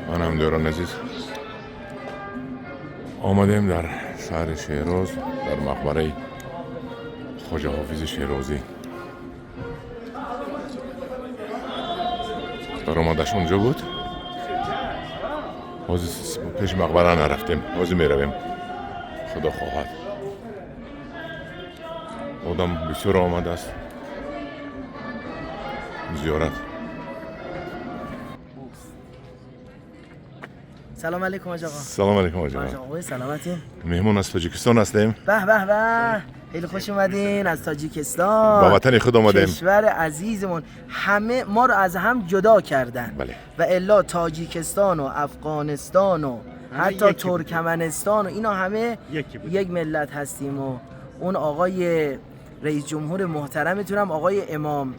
من دوران عزیز آمدیم در شهر شیراز در مقبره خواجه حافظ شیرازی. در آمدش اونجا بود. باز پیش مقبره نرفتیم، باز میرویم خدا خواهد. آدم بسیار آمده است زیارت. سلام علیکم آقا. سلام علیکم آقا. آقا سلامتین؟ مهمون از تاجیکستان هستیم. به به به، خیلی خوش اومدین از تاجیکستان. با وطن خود آمدیم. کشور عزیزمون. همه ما رو از هم جدا کردن. بله. و الا تاجیکستان و افغانستان و حتی ترکمنستان و اینا همه یک ملت هستیم. و اون آقای رئیس جمهور محترمتونم آقای امام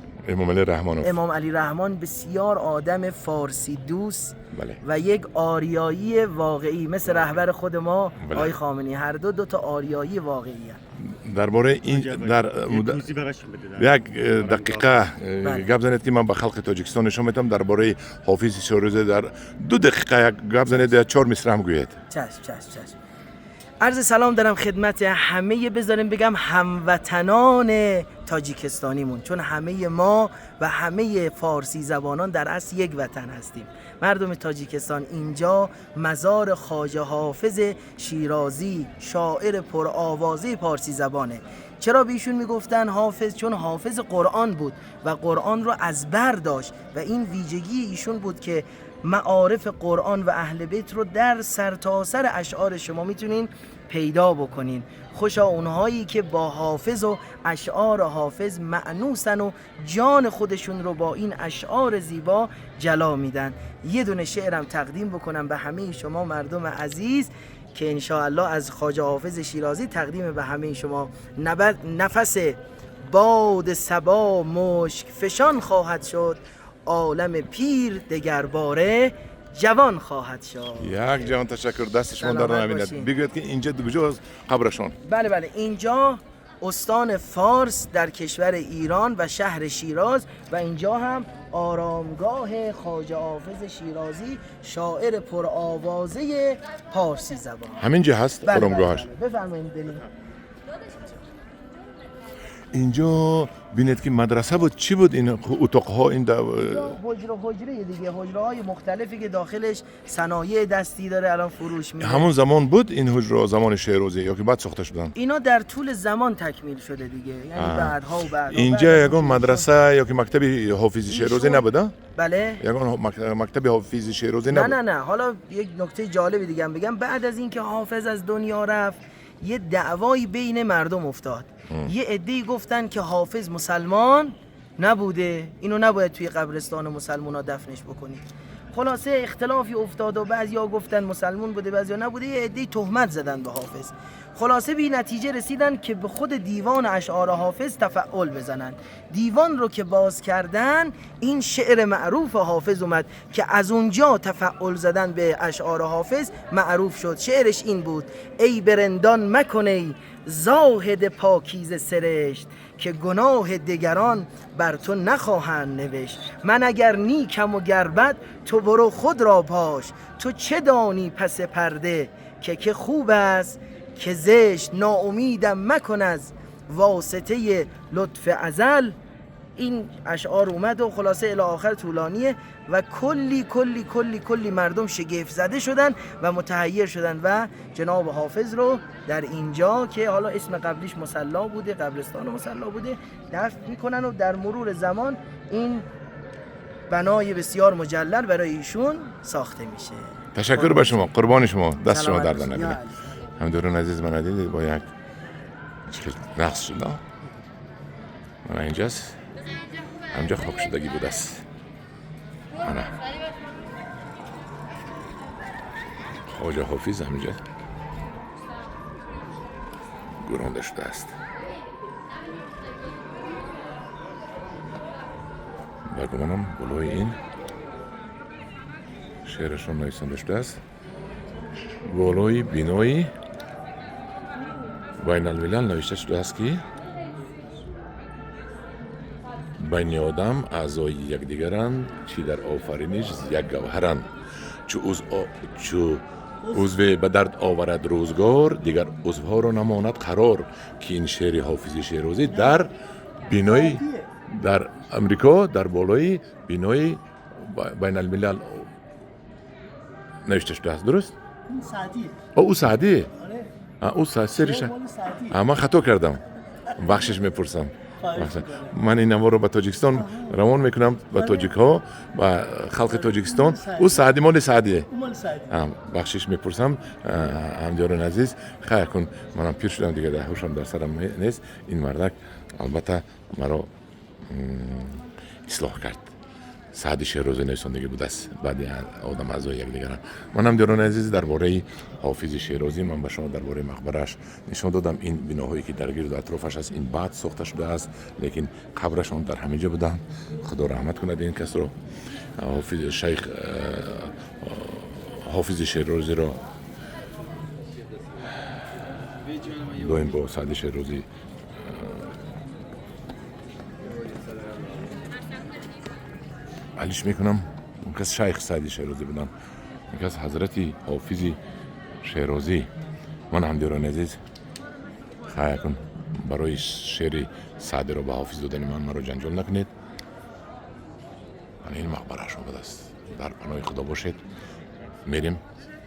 علی رحمان بسیار آدم فارسی دوست. بله. و یک آریایی واقعی مثل رهبر خود ما. بله. آقای خامنه‌ای هر دو تا آریایی واقعی هست. درباره این در یک دقیقه گپ زنید که من به خلق تاجیکستان نشون میدم درباره حافظ شیرازی در 2 دقیقه یک گپ زنید 4 مصرع هم گویید. چشم. عرض سلام دارم خدمت همه، بذاریم بگم هموطنان تاجیکستانیمون، چون همه ما و همه فارسی زبانان در اصل یک وطن هستیم. مردم تاجیکستان اینجا مزار خواجه حافظ شیرازی، شاعر پرآوازه فارسی زبانه. چرا به ایشون میگفتن حافظ؟ چون حافظ قرآن بود و قرآن رو از بر داشت و این ویژگی ایشون بود که معارف قرآن و اهل بیت رو در سرتاسر اشعار شما میتونین پیدا بکنین. خوشا اونهایی که با حافظ و اشعار حافظ مأنوسن و جان خودشون رو با این اشعار زیبا جلا میدن. یه دونه شعرم تقدیم بکنم به همه شما مردم عزیز که انشاءالله از خواجه حافظ شیرازی تقدیم به همه شما. نفس باد صبا مشک فشان خواهد شد، عالم پیر دگرباره جوان خواهد شد. یک جان تشکر، دست شما در نبیند. بگوید که اینجا کجاست قبرشون؟ بله اینجا استان فارس در کشور ایران و شهر شیراز و اینجا هم آرامگاه خواجه حافظ شیرازی شاعر پرآوازه پارسی زبان. همینجا هست آرامگاهش. بفرمایید بریم. اینجا بینید که مدرسه بود. چی بود این اتاقها؟ این حجره دیگه، حجره‌های مختلفی که داخلش صنایع دستی داره الان فروش میره. همون زمان بود این حجره، زمان شیرازی، یا که بعد ساخته شدن؟ اینا در طول زمان تکمیل شده دیگه، یعنی بعدها اینجا یگان مدرسه یا که مکتب حافظ شیرازی نبوده؟ بله. یگان مکتب حافظ شیرازی نبود؟ نه. حالا یک نکته جالبی دیگه هم بگم. بعد از اینکه حافظ از دنیا رفت یه دعوایی بین مردم افتاد. یه عده‌ای گفتن که حافظ مسلمان نبوده، اینو نباید توی قبرستان مسلمونا دفنش بکنی. خلاصه اختلافی افتاد و بعضیا گفتن مسلمان بوده، بعضیا نبوده. یه عده‌ای تهمت زدن به حافظ. خلاصه به نتیجه رسیدن که به خود دیوان اشعار حافظ تفعول بزنن. دیوان رو که باز کردن این شعر معروف حافظ اومد که از اونجا تفعول زدن به اشعار حافظ معروف شد. شعرش این بود: ای برندان مکنی زاهد پاکیزه سرشت، که گناه دگران بر تو نخواهند نوشت. من اگر نیکم و گر بد تو برو خود را پاش، تو چه دانی پس پرده که خوب است که زشت. ناامیدم مکن از واسطه لطف ازل. این اشعار اومد و خلاصه الی آخر طولانیه و کلی مردم شگفت زده شدن و متحیر شدن و جناب حافظ رو در اینجا که حالا اسم قبلیش مصلا بوده، قبرستان مصلا بوده، دفن میکنن و در مرور زمان این بنای بسیار مجلل برای ایشون ساخته میشه. تشکر به شما، قربان شما، دست شما درد نکنه. همدارون عزیز من دیدید با یک رقص شده. من اینجاست، همجا خواب شدگی بود است. من خواجه حافظ همجا گرانده شده است. برگمانم بلوی این شعرشون نویسنده شده است: بالای بینایی بین الملل نوشته شده است که بین آدم اعضای یکدیگرند، چی در آفرینش یک گوهرند. چو عضو به درد آورد روزگار دیگر عضوها رو نماند قرار که این شعر حافظ شیرازی در بینای در امریکا در بالای بینای بین الملل نوشته شده است. درست؟ اون سعدیه. او سعدیه. آره. او سرش مال سعدیه. من خطا کردم. بخشش میپرسم. من این نوار رو به تاجیکستان روان میکنم به تاجیک ها و خلق تاجیکستان. او سعدی مال سعدیه. مال سعدیه. بخشش میپرسم. همجاران عزیز خیر کن منم پیر شدم دیگه ده هوشم در سرم نیست. این مردک البته مرا اصلاح کرد. سعدی شیرازی نویسندگی بود است بعد آدم اعضای یکدیگر. من هم دیران عزیز درباره حافظ شیرازی من به شما درباره مقبرش نشان دادم. این بناهایی که در گرد و اطرافش است این بعد ساخته شده است لیکن قبرشان در همینجا بودن. خدا رحمت کند این کس رو. حافظ شیخ حافظ شیرازی رو دویم با سعدی شیرازی علیش میکنم. اون کس شیخ سعدی شیرازی بودن. اون کس حضرتی حافظ شیرازی. من هم دیران عزیز خواهی کن برای شعر سعدی رو به حافظ دادن من مرا جنجال نکنید. این مقبره شما است. در پناه خدا باشید. میریم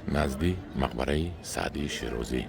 نزدی مقبره سعدی شیرازی.